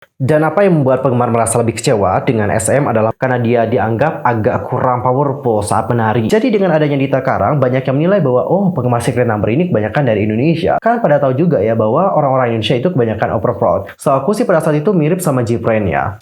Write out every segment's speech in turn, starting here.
Dan apa yang membuat penggemar merasa lebih kecewa dengan SM adalah karena dia dianggap agak kurang powerful saat menari. Jadi dengan adanya Dita Karang, banyak yang menilai bahwa penggemar Secret Number ini kebanyakan dari Indonesia. Kan pada tahu juga ya bahwa orang-orang Indonesia itu kebanyakan overproud. So aku sih pada saat itu mirip sama Jipren ya.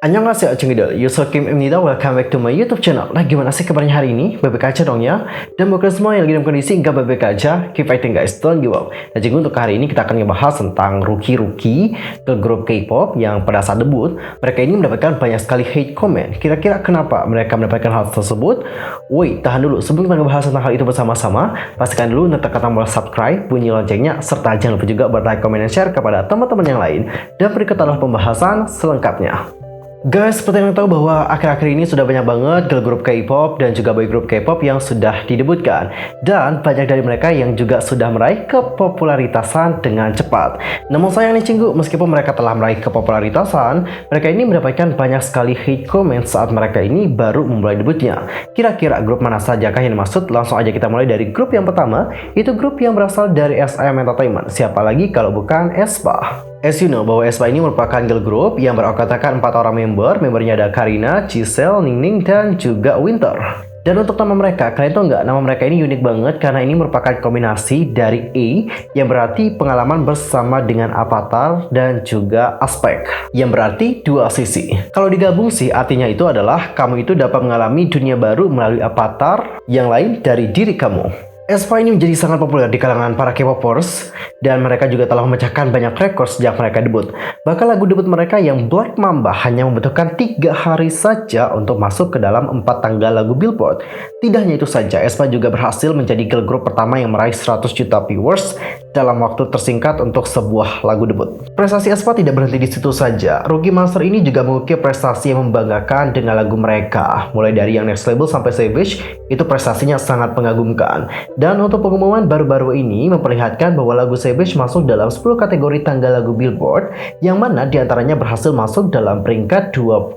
Annyeonghaseyo Cengidol, Yusuf Kim Imnida, welcome back to my YouTube channel. Nah gimana sih kabarnya hari ini? Baik-baik aja dong ya. Dan buat kalian semua yang lagi dalam kondisi nggak baik-baik aja, keep fighting guys, don't give up. Nah jadi untuk hari ini kita akan ngebahas tentang rookie-rookie ke grup K-pop yang pada saat debut, mereka ini mendapatkan banyak sekali hate comment. Kira-kira kenapa mereka mendapatkan hal tersebut? Wait, tahan dulu. Sebelum kita ngebahas tentang hal itu bersama-sama, pastikan dulu tekan tombol subscribe, bunyi loncengnya, serta jangan lupa juga buat like, comment, dan share kepada teman-teman yang lain. Dan berikut adalah pembahasan selengkapnya. Guys, seperti yang tahu bahwa akhir-akhir ini sudah banyak banget girl group K-pop dan juga boy group K-pop yang sudah didebutkan. Dan banyak dari mereka yang juga sudah meraih kepopularitasan dengan cepat. Namun sayang nih Cinggu, meskipun mereka telah meraih kepopularitasan, mereka ini mendapatkan banyak sekali hate comment saat mereka ini baru memulai debutnya. Kira-kira grup mana saja kah yang dimaksud? Langsung aja kita mulai dari grup yang pertama, itu grup yang berasal dari SM Entertainment. Siapa lagi kalau bukan aespa? As you know, bahwa aespa ini merupakan girl group yang beranggotakan 4 orang membernya ada Karina, Giselle, Ningning, dan juga Winter. Dan untuk nama mereka, kalian tahu nggak, nama mereka ini unik banget karena ini merupakan kombinasi dari A yang berarti pengalaman bersama dengan avatar dan juga aspek yang berarti dua sisi. Kalau digabung sih artinya itu adalah kamu itu dapat mengalami dunia baru melalui avatar yang lain dari diri kamu. aespa ini menjadi sangat populer di kalangan para K-popers dan mereka juga telah memecahkan banyak rekor sejak mereka debut. Bahkan lagu debut mereka yang Black Mamba hanya membutuhkan 3 hari saja untuk masuk ke dalam 4 tangga lagu Billboard. Tidak hanya itu saja, aespa juga berhasil menjadi girl group pertama yang meraih 100 juta viewers dalam waktu tersingkat untuk sebuah lagu debut. Prestasi aespa tidak berhenti di situ saja. Rookie Monster ini juga mengukir prestasi yang membanggakan dengan lagu mereka. Mulai dari yang Next Label sampai Savage, itu prestasinya sangat mengagumkan. Dan untuk pengumuman baru-baru ini memperlihatkan bahwa lagu Savage masuk dalam 10 kategori tangga lagu Billboard, yang mana diantaranya berhasil masuk dalam peringkat 20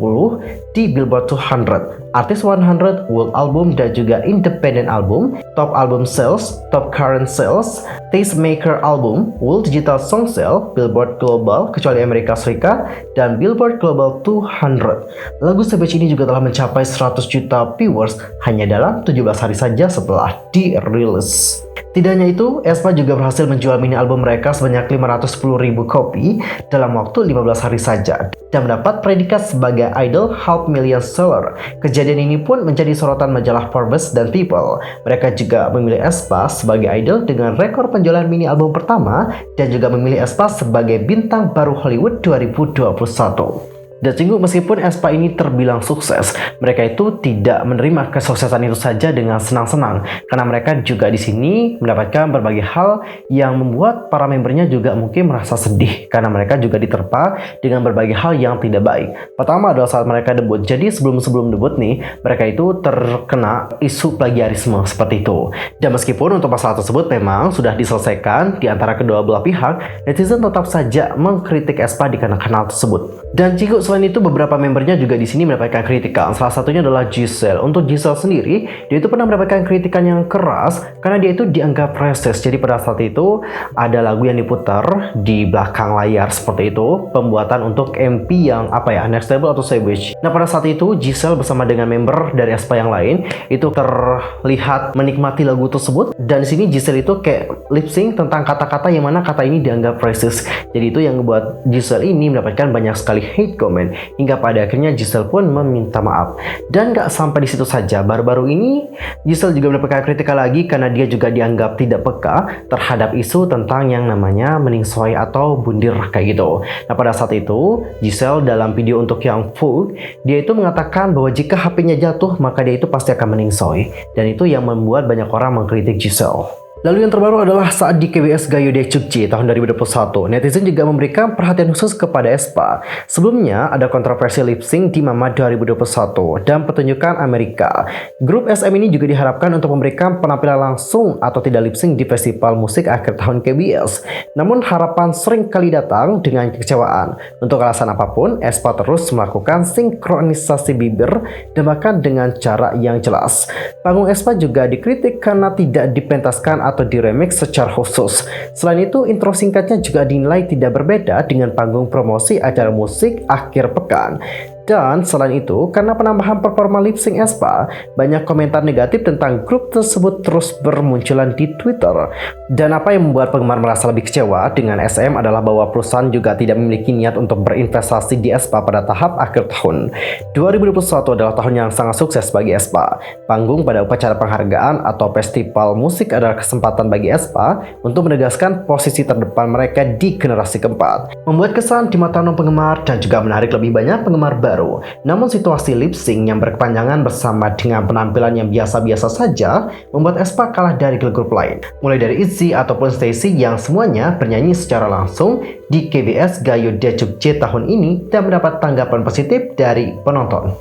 di Billboard 200, Artist 100, World Album, dan juga Independent Album, Top Album Sales, Top Current Sales, Tastemaker Album, World Digital Song Sale, Billboard Global kecuali Amerika Serikat, dan Billboard Global 200. Lagu Savage ini juga telah mencapai 100 juta viewers hanya dalam 17 hari saja setelah dirilis. Tidak hanya itu, aespa juga berhasil menjual mini album mereka sebanyak 510.000 kopi dalam waktu 15 hari saja dan mendapat predikat sebagai idol half million seller. Kejadian ini pun menjadi sorotan majalah Forbes dan People. Mereka juga memilih aespa sebagai idol dengan rekor penjualan mini album pertama dan juga memilih aespa sebagai bintang baru Hollywood 2021. Dan sungguh meskipun aespa ini terbilang sukses, mereka itu tidak menerima kesuksesan itu saja dengan senang-senang karena mereka juga di sini mendapatkan berbagai hal yang membuat para membernya juga mungkin merasa sedih karena mereka juga diterpa dengan berbagai hal yang tidak baik. Pertama adalah saat mereka debut. Jadi sebelum debut nih, mereka itu terkena isu plagiarisme seperti itu. Dan meskipun untuk masalah tersebut memang sudah diselesaikan di antara kedua belah pihak, netizen tetap saja mengkritik aespa dikarenakan hal tersebut. Dan Cinggu, selain itu beberapa membernya juga di sini mendapatkan kritikan. Salah satunya adalah Giselle. Untuk Giselle sendiri, dia itu pernah mendapatkan kritikan yang keras karena dia itu dianggap racist. Jadi pada saat itu ada lagu yang diputar di belakang layar seperti itu, pembuatan untuk MP yang Next Level atau Savage. Nah pada saat itu Giselle bersama dengan member dari aespa yang lain itu terlihat menikmati lagu tersebut, dan di sini Giselle itu kayak lip sync tentang kata-kata yang mana kata ini dianggap racist. Jadi itu yang membuat Giselle ini mendapatkan banyak sekali hate comment hingga pada akhirnya Giselle pun meminta maaf. Dan gak sampai di situ saja, baru-baru ini Giselle juga mendapatkan kritikan lagi karena dia juga dianggap tidak peka terhadap isu tentang yang namanya meningsoy atau bundir kayak gitu. Nah pada saat itu Giselle dalam video untuk yang Vogue, dia itu mengatakan bahwa jika HP-nya jatuh maka dia itu pasti akan meningsoy, dan itu yang membuat banyak orang mengkritik Giselle. Lalu yang terbaru adalah saat di KBS Gayo Daechukji tahun 2021, netizen juga memberikan perhatian khusus kepada aespa. Sebelumnya ada kontroversi lip sync di Mama 2021 dan pertunjukan Amerika. Grup SM ini juga diharapkan untuk memberikan penampilan langsung atau tidak lip sync di festival musik akhir tahun KBS. Namun harapan sering kali datang dengan kekecewaan. Untuk alasan apapun, aespa terus melakukan sinkronisasi bibir dan bahkan dengan cara yang jelas. Panggung aespa juga dikritik karena tidak dipentaskan atau diremix secara khusus. Selain itu, intro singkatnya juga dinilai tidak berbeda dengan panggung promosi acara musik akhir pekan. Dan selain itu, karena penambahan performa lip sync aespa, banyak komentar negatif tentang grup tersebut terus bermunculan di Twitter. Dan apa yang membuat penggemar merasa lebih kecewa dengan SM adalah bahwa perusahaan juga tidak memiliki niat untuk berinvestasi di aespa pada tahap akhir tahun. 2021 adalah tahun yang sangat sukses bagi aespa. Panggung pada upacara penghargaan atau festival musik adalah kesempatan bagi aespa untuk menegaskan posisi terdepan mereka di generasi keempat, membuat kesan di mata non-penggemar dan juga menarik lebih banyak penggemar baru. Namun situasi lip sync yang berkepanjangan bersama dengan penampilan yang biasa-biasa saja membuat aespa kalah dari girl group lain, mulai dari ITZY ataupun STAYC yang semuanya bernyanyi secara langsung di KBS Gayo Daechukji tahun ini dan mendapat tanggapan positif dari penonton.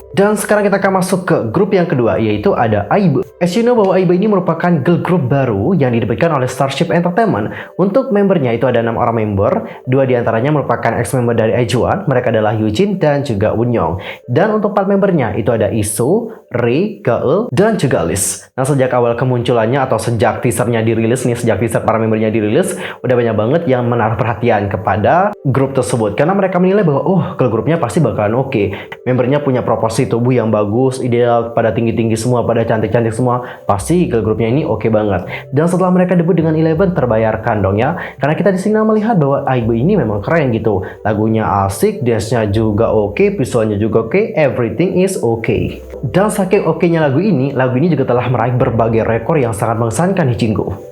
Dan sekarang kita akan masuk ke grup yang kedua, yaitu ada IVE. As you know bahwa IVE ini merupakan girl group baru yang didebutkan oleh Starship Entertainment. Untuk membernya itu ada 6 orang member, 2 diantaranya merupakan ex-member dari IZ*ONE, mereka adalah Yujin dan juga Wonyoung. Dan untuk 4 membernya itu ada Isu, Ri, Gaeul, dan juga Liz. Nah, sejak awal kemunculannya atau sejak teasernya dirilis nih, sejak teaser para membernya dirilis, udah banyak banget yang menaruh perhatian kepada grup tersebut. Karena mereka menilai bahwa, girl groupnya pasti bakalan oke. Membernya punya proporsi tubuh yang bagus, ideal, pada tinggi-tinggi semua, pada cantik-cantik semua, pasti girl groupnya ini oke banget. Dan setelah mereka debut dengan Eleven, terbayarkan dong ya, karena kita di sini melihat bahwa IVE ini memang keren gitu. Lagunya asik, dance-nya juga oke, visualnya juga oke, everything is okay. Dan saking oke-nya lagu ini juga telah meraih berbagai rekor yang sangat mengesankan di Jinggu.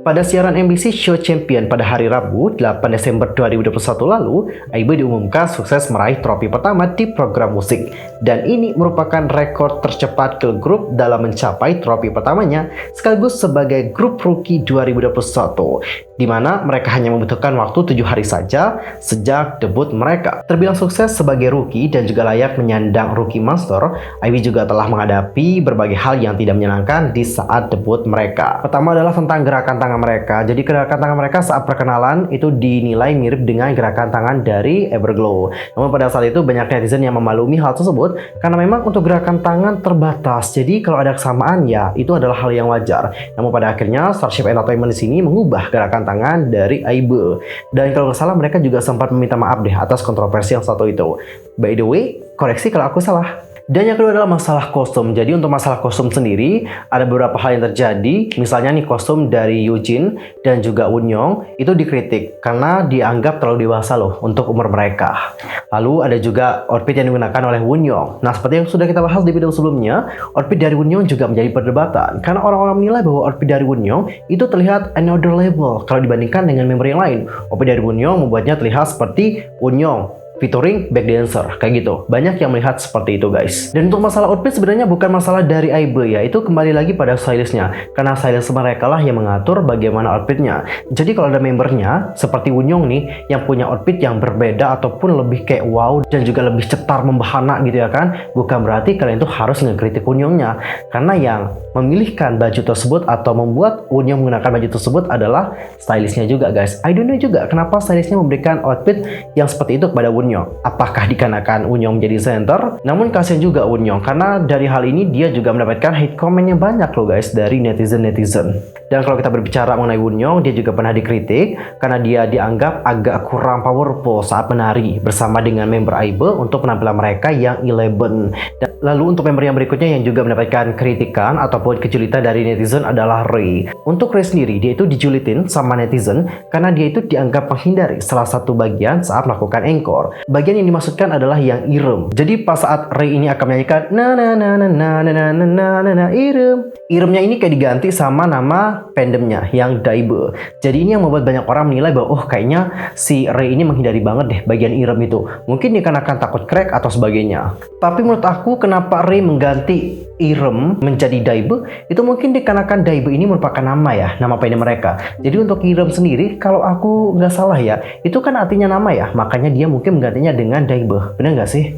Pada siaran MBC Show Champion pada hari Rabu, 8 Desember 2021 lalu, IVE diumumkan sukses meraih trofi pertama di program musik. Dan ini merupakan rekor tercepat girl group dalam mencapai trofi pertamanya sekaligus sebagai grup rookie 2021, di mana mereka hanya membutuhkan waktu 7 hari saja sejak debut mereka. Terbilang sukses sebagai rookie dan juga layak menyandang Rookie Monster, IVE juga telah menghadapi berbagai hal yang tidak menyenangkan di saat debut mereka. Pertama adalah tentang gerakan tangan mereka. Jadi gerakan tangan mereka saat perkenalan itu dinilai mirip dengan gerakan tangan dari Everglow. Namun pada saat itu banyak netizen yang memaklumi hal tersebut karena memang untuk gerakan tangan terbatas. Jadi kalau ada kesamaan ya itu adalah hal yang wajar. Namun pada akhirnya Starship Entertainment di sini mengubah gerakan tangan dari IVE. Dan kalau nggak salah mereka juga sempat meminta maaf deh atas kontroversi yang satu itu. By the way, koreksi kalau aku salah. Dan yang kedua adalah masalah kostum. Jadi untuk masalah kostum sendiri ada beberapa hal yang terjadi. Misalnya nih kostum dari Yujin dan juga Wonyoung itu dikritik karena dianggap terlalu dewasa loh untuk umur mereka. Lalu ada juga outfit yang digunakan oleh Wonyoung. Nah, seperti yang sudah kita bahas di video sebelumnya, outfit dari Wonyoung juga menjadi perdebatan karena orang-orang menilai bahwa outfit dari Wonyoung itu terlihat another level kalau dibandingkan dengan member yang lain. Outfit dari Wonyoung membuatnya terlihat seperti Wonyoung featuring back dancer, kayak gitu. Banyak yang melihat seperti itu guys. Dan untuk masalah outfit sebenarnya bukan masalah dari IVE ya, itu kembali lagi pada stylistnya. Karena stylist mereka lah yang mengatur bagaimana outfitnya. Jadi kalau ada membernya seperti Wonyoung nih yang punya outfit yang berbeda ataupun lebih kayak wow dan juga lebih cetar membahana gitu ya kan, bukan berarti kalian itu harus ngekritik Wonyoungnya. Karena yang memilihkan baju tersebut atau membuat Wonyoung menggunakan baju tersebut adalah stylistnya juga guys. I don't know juga kenapa stylistnya memberikan outfit yang seperti itu kepada Wonyoung. Apakah dikarenakan Wonyoung menjadi center? Namun kasihan juga Wonyoung karena dari hal ini dia juga mendapatkan hate comment yang banyak loh guys dari netizen. Dan kalau kita berbicara mengenai Wonyoung, dia juga pernah dikritik karena dia dianggap agak kurang powerful saat menari bersama dengan member IVE untuk penampilan mereka yang 11. Dan lalu untuk member yang berikutnya yang juga mendapatkan kritikan ataupun kejulitan dari netizen adalah Ri. Untuk Ri sendiri, dia itu dijulitin sama netizen karena dia itu dianggap menghindari salah satu bagian saat melakukan encore. Bagian yang dimaksudkan adalah yang irem. Jadi pas saat Ray ini akan menyanyikan na na na na na na na na na na irem. Iremnya ini kayak diganti sama nama fandomnya yang Daibe. Jadi ini yang membuat banyak orang menilai bahwa oh kayaknya si Ray ini menghindari banget deh bagian irem itu. Mungkin dikarenakan takut crack atau sebagainya. Tapi menurut aku kenapa Ray mengganti irem menjadi Daibe itu mungkin dikarenakan Daibe ini merupakan nama ya, nama fandom mereka. Jadi untuk irem sendiri kalau aku nggak salah ya, itu kan artinya nama ya, makanya dia mungkin menggantinya dengan Daibe. Bener nggak sih?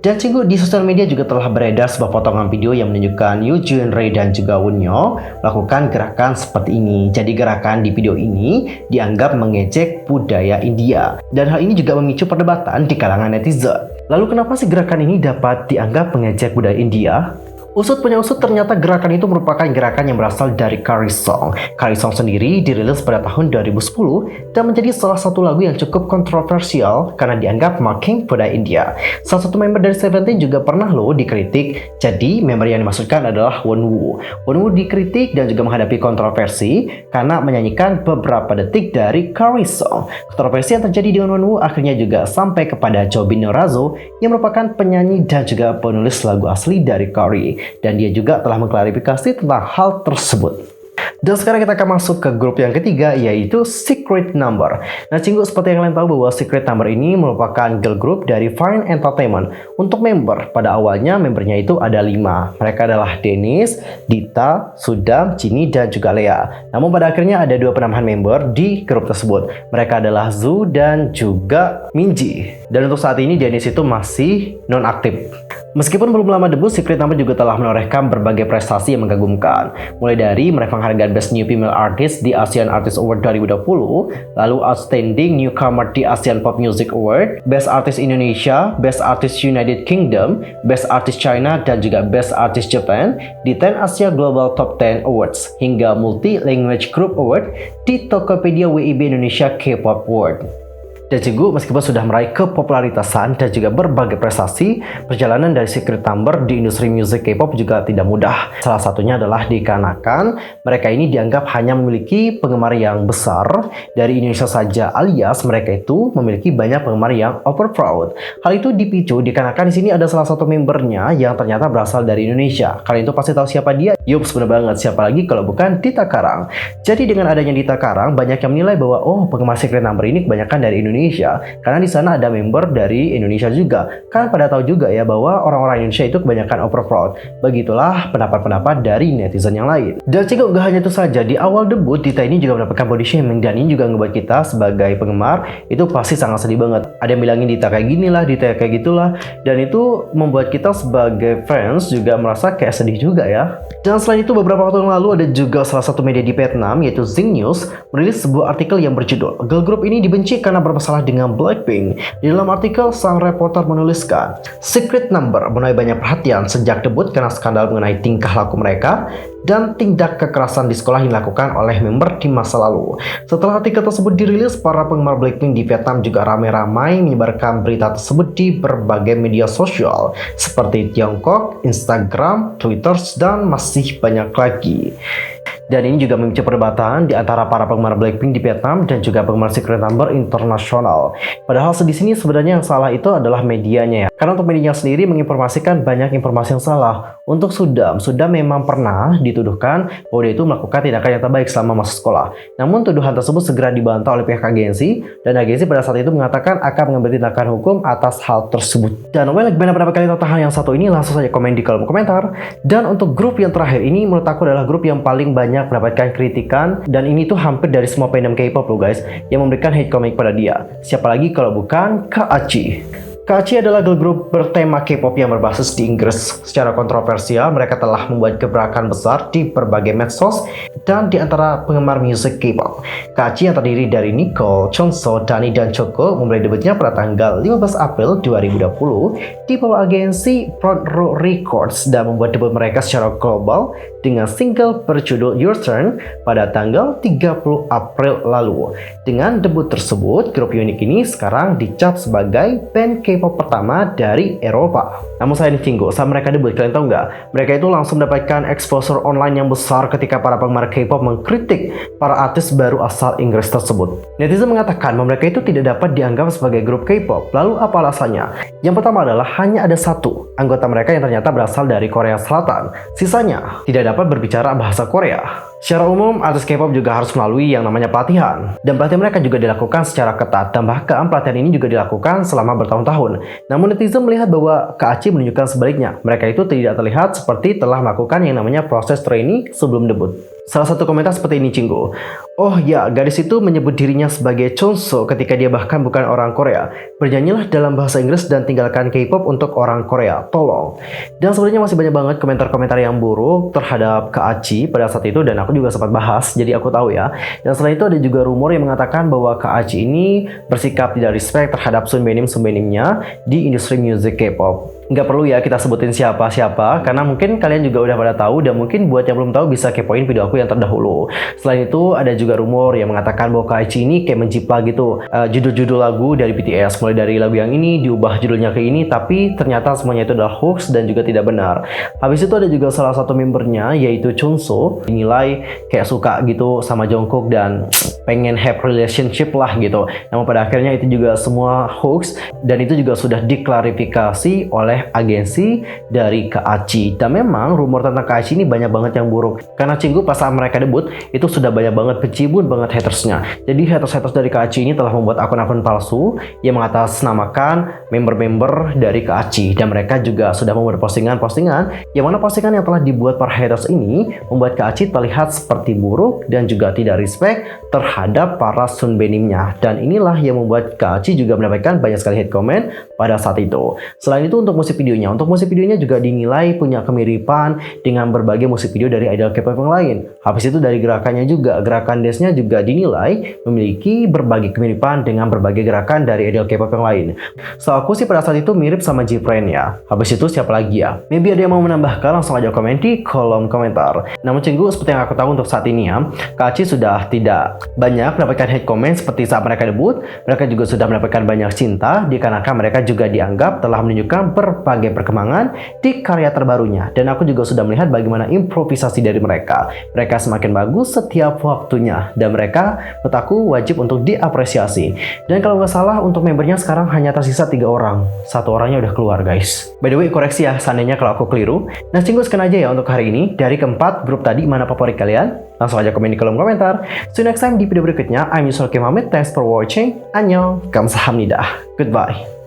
Dan Cinggu, di sosial media juga telah beredar sebuah potongan video yang menunjukkan Yoo-jun, Ray dan juga Wonyo melakukan gerakan seperti ini. Jadi gerakan di video ini dianggap mengejek budaya India. Dan hal ini juga memicu perdebatan di kalangan netizen. Lalu kenapa sih gerakan ini dapat dianggap mengejek budaya India? Usut punya usut, ternyata gerakan itu merupakan gerakan yang berasal dari Carrie Song. Carrie Song sendiri dirilis pada tahun 2010 dan menjadi salah satu lagu yang cukup kontroversial karena dianggap mocking budaya India. Salah satu member dari Seventeen juga pernah loh dikritik. Jadi member yang dimaksudkan adalah Wonwoo. Wonwoo dikritik dan juga menghadapi kontroversi karena menyanyikan beberapa detik dari Carrie Song. Kontroversi yang terjadi dengan Wonwoo akhirnya juga sampai kepada Jobin Norazo yang merupakan penyanyi dan juga penulis lagu asli dari Carrie. Dan dia juga telah mengklarifikasi tentang hal tersebut. Dan sekarang kita akan masuk ke grup yang ketiga, yaitu Secret Number. Nah Cinggu, seperti yang kalian tahu bahwa Secret Number ini merupakan girl group dari Fine Entertainment. Untuk member, pada awalnya membernya itu ada 5. Mereka adalah Dennis, Dita, Sudam, Jinny, dan juga Lea. Namun pada akhirnya ada 2 penambahan member di grup tersebut. Mereka adalah Zhu dan juga Minji. Dan untuk saat ini Dennis itu masih non-aktif. Meskipun belum lama debut, Secret Number juga telah menorehkan berbagai prestasi yang mengagumkan. Mulai dari meraih penghargaan Best New Female Artist di Asian Artist Award 2020, lalu Outstanding Newcomer di Asian Pop Music Award, Best Artist Indonesia, Best Artist United Kingdom, Best Artist China, dan juga Best Artist Japan di 10 Asia Global Top 10 Awards, hingga Multi Language Group Award di Tokopedia WIB Indonesia K-Pop Award. Dan Cinggu, meskipun sudah meraih kepopularitasan dan juga berbagai prestasi, perjalanan dari Secret Number di industri musik K-pop juga tidak mudah. Salah satunya adalah dikarenakan mereka ini dianggap hanya memiliki penggemar yang besar dari Indonesia saja, alias mereka itu memiliki banyak penggemar yang overproud. Hal itu dipicu dikarenakan di sini ada salah satu membernya yang ternyata berasal dari Indonesia. Kalian itu pasti tahu siapa dia? Yups, bener banget. Siapa lagi kalau bukan Dita Karang. Jadi dengan adanya Dita Karang, banyak yang menilai bahwa oh, penggemar Secret Number ini kebanyakan dari Indonesia. Karena di sana ada member dari Indonesia juga. Kan pada tahu juga ya bahwa orang-orang Indonesia itu kebanyakan overproud. Begitulah pendapat-pendapat dari netizen yang lain. Dan Cinggu, gak hanya itu saja, di awal debut Dita ini juga mendapatkan body shaming, dan ini juga ngebuat kita sebagai penggemar itu pasti sangat sedih banget. Ada yang bilangin Dita kayak gini lah, Dita kayak gitulah, dan itu membuat kita sebagai fans juga merasa kayak sedih juga ya. Dan selain itu, beberapa waktu yang lalu ada juga salah satu media di Vietnam yaitu Zing News merilis sebuah artikel yang berjudul girl group ini dibenci karena bermasalah dengan Blackpink. Di dalam artikel, sang reporter menuliskan, Secret Number menuai banyak perhatian sejak debut karena skandal mengenai tingkah laku mereka dan tindak kekerasan di sekolah yang dilakukan oleh member di masa lalu. Setelah artikel tersebut dirilis, para penggemar Blackpink di Vietnam juga ramai-ramai menyebarkan berita tersebut di berbagai media sosial seperti Tiongkok, Instagram, Twitter, dan masih banyak lagi. Dan ini juga memicu perdebatan di antara para penggemar Blackpink di Vietnam dan juga penggemar Secret Number internasional. Padahal di sini sebenarnya yang salah itu adalah medianya ya. Karena untuk medianya sendiri menginformasikan banyak informasi yang salah. Untuk Sudam memang pernah dituduhkan bahwa dia itu melakukan tindakan yang tak baik selama masa sekolah. Namun tuduhan tersebut segera dibantah oleh pihak agensi, dan agensi pada saat itu mengatakan akan mengambil tindakan hukum atas hal tersebut. Dan bagaimana pendapat kalian tentang hal yang satu ini? Langsung saja komen di kolom komentar. Dan untuk grup yang terakhir ini menurut aku adalah grup yang paling banyak mendapatkan kritikan, dan ini tuh hampir dari semua fandom K-pop loh guys yang memberikan hate comment pada dia. Siapa lagi kalau bukan KACI. KACI adalah girl group bertema K-pop yang berbasis di Inggris. Secara kontroversial, mereka telah membuat gebrakan besar di berbagai medsos dan di antara penggemar musik K-pop. KACI yang terdiri dari Nicole, Chonso, Dani, dan Choco memulai debutnya pada tanggal 15 April 2020 di bawah agensi Front Row Records dan membuat debut mereka secara global dengan single berjudul Your Turn pada tanggal 30 April lalu. Dengan debut tersebut, grup unik ini sekarang dicap sebagai band K-pop K-pop pertama dari Eropa. Namun sayang Cinggu, saat mereka debut, kalian tahu nggak? Mereka itu langsung mendapatkan exposure online yang besar ketika para penggemar K-pop mengkritik para artis baru asal Inggris tersebut. Netizen mengatakan bahwa mereka itu tidak dapat dianggap sebagai grup K-pop. Lalu apa alasannya? Yang pertama adalah hanya ada satu anggota mereka yang ternyata berasal dari Korea Selatan. Sisanya tidak dapat berbicara bahasa Korea. Secara umum, artis K-pop juga harus melalui yang namanya pelatihan. Dan pelatihan mereka juga dilakukan secara ketat. Dan bahkan pelatihan ini juga dilakukan selama bertahun-tahun. Namun netizen melihat bahwa Kak Aci menunjukkan sebaliknya. Mereka itu tidak terlihat seperti telah melakukan yang namanya proses training sebelum debut. Salah satu komentar seperti ini, Cinggu. Oh ya, gadis itu menyebut dirinya sebagai Chonso ketika dia bahkan bukan orang Korea. Bernyanyilah dalam bahasa Inggris dan tinggalkan K-pop untuk orang Korea. Tolong. Dan sebenarnya masih banyak banget komentar-komentar yang buruk terhadap Kak Aci pada saat itu, dan aku juga sempat bahas, jadi aku tahu ya. Dan selain itu ada juga rumor yang mengatakan bahwa Kak Aci ini bersikap tidak respect terhadap Sunbaenim-Sunbaenimnya di industri musik K-pop. Nggak perlu ya kita sebutin siapa-siapa, karena mungkin kalian juga udah pada tahu, dan mungkin buat yang belum tahu bisa kepoin video aku yang terdahulu. Selain itu ada juga rumor yang mengatakan bahwa Kak Aci ini kayak menjiplak gitu judul-judul lagu dari BTS, mulai dari lagu yang ini diubah judulnya ke ini, tapi ternyata semuanya itu adalah hoax dan juga tidak benar. Habis itu ada juga salah satu membernya yaitu Chonso dinilai kayak suka gitu sama Jungkook dan pengen have relationship lah gitu. Namun pada akhirnya itu juga semua hoax, dan itu juga sudah diklarifikasi oleh agensi dari Kak Aci. Dan memang rumor tentang Kak Aci ini banyak banget yang buruk, karena Cinggu pas saat mereka debut itu sudah banyak banget pecibun banget hatersnya. Jadi haters dari Kak Aci ini telah membuat akun-akun palsu yang mengatasnamakan member-member dari Kak Aci, dan mereka juga sudah membuat postingan-postingan yang mana postingan yang telah dibuat para haters ini membuat Kak Aci terlihat seperti buruk dan juga tidak respect terhadap para Sunbaenimnya. Dan inilah yang membuat Kak Aci juga mendapatkan banyak sekali hate comment pada saat itu. Selain itu untuk musik videonya juga dinilai punya kemiripan dengan berbagai musik video dari idol K-pop yang lain. Habis itu dari gerakannya juga, gerakan dance-nya juga dinilai memiliki berbagai kemiripan dengan berbagai gerakan dari idol K-pop yang lain. So aku sih pada saat itu mirip sama J-Friend ya. Habis itu siapa lagi ya? Maybe ada yang mau menambahkan, langsung aja komen di kolom komentar. Namun Cinggu, seperti yang aku tahu untuk saat ini ya, Kak Aci sudah tidak banyak mendapatkan hate comment seperti saat mereka debut. Mereka juga sudah mendapatkan banyak cinta dikarenakan mereka juga dianggap telah menunjukkan berbagai perkembangan di karya terbarunya. Dan aku juga sudah melihat bagaimana improvisasi dari mereka. Mereka semakin bagus setiap waktunya, dan mereka menurut aku wajib untuk diapresiasi. Dan kalau nggak salah untuk membernya sekarang hanya tersisa 3 orang. 1 orangnya udah keluar guys. By the way, koreksi ya seandainya kalau aku keliru. Nah Cinggu, sekian aja ya untuk hari ini. Dari keempat grup tadi, mana favorit kalian? Langsung aja komen di kolom komentar. See you next time di video berikutnya. I'm Yusuf Muhammad. Thanks for watching. Annyeong. Kamsahamnida. Goodbye.